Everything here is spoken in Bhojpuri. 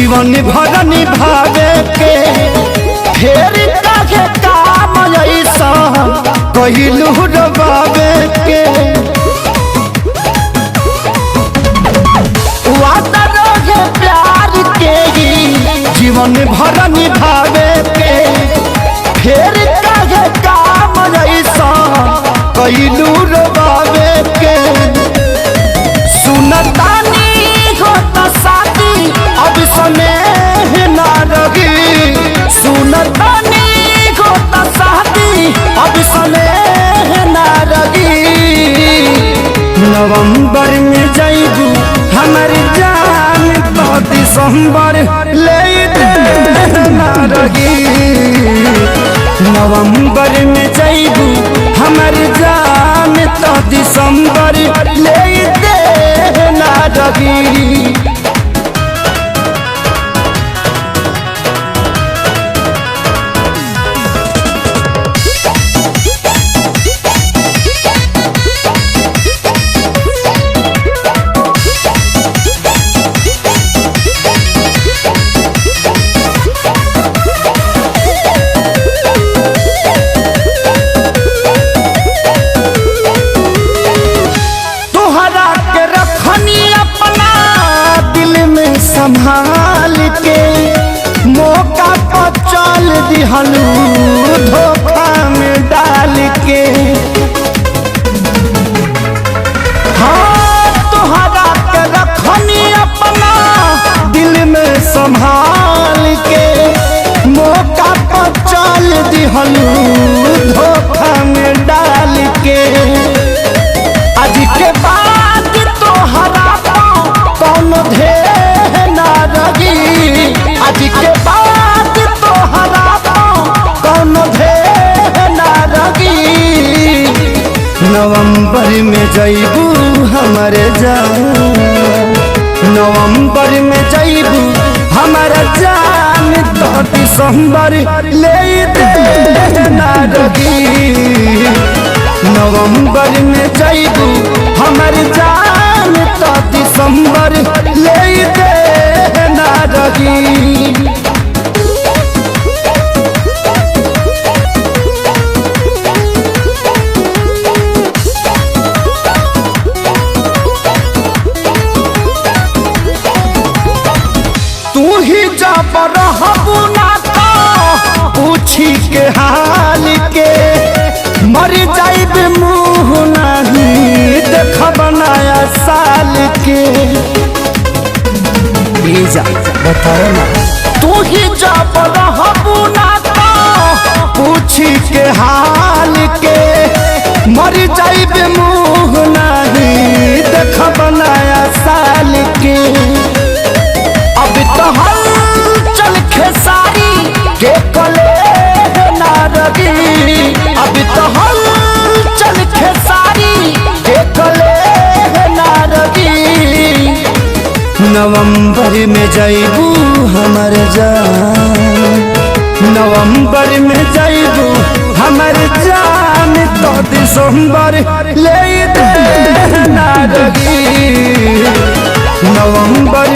जीवन भर निभावे के फेर काहे काम ऐसा कहिलू रबावे के वादा रहे प्यार के जीवन भर निभावे के फेर काहे काम ऐसा कहिलू रबावे के सुनतानी होता शादी अब स्नेह ना रही सुनतानी होता शादी अब स्नेह ना रही नवंबर में जाइबू हमर जान तो दिसंबर ले ना रही नवंबर में जाइबू हमर जान तो दिसंबर ले ना रही संभाल के मौका पर चल दिहलू धोखा में डाल के हाँ तोहरा के रखनी अपना दिल में संभाल के मौका पर चल दिहलू धोखा में डाल के आज के बाद तोहरा कौन ढेर आज के बाद तोहरा कौन ढेर ना रही नवंबर में जाइबू हमारे जान नवंबर में जाइबू हमारा जान तो दिसंबर ले ना रही नवंबर में जाइबू हमारे जान तो दिसंबर ले ना रही तू ही जब रहबू ना तो पूछी के हाल के मर जाइब मुँह नहीं देखब नया साल के बताओ ना तू ही जब रहबू ना तो पूछी के हाल के मर जाइब मुँह नहीं देखब नया साल के अब तो हल चल खेसारी के कले ना रही अब तो हल चल खेसारी के कले ना रही नवंबर में जाइबू हमर जान नवंबर में जाइबू हमर जान तो दिसंबर ले ना रही नवंबर